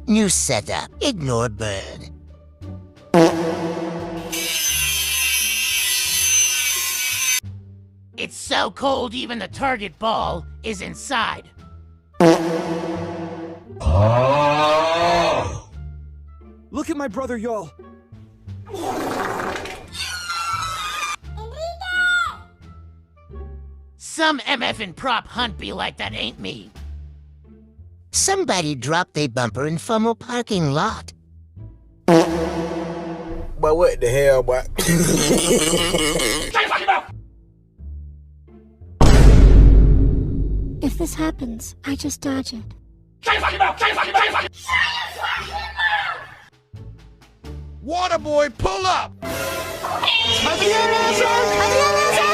New setup. Ignore bird. It's so cold even the target ball is inside. Look at my brother, y'all. Some MF'n prop hunt be like that, ain't me. Somebody dropped a bumper in Fummel parking lot. But what the hell, boy? If this happens, I just dodge it. Waterboy, pull up! Adiós, adiós.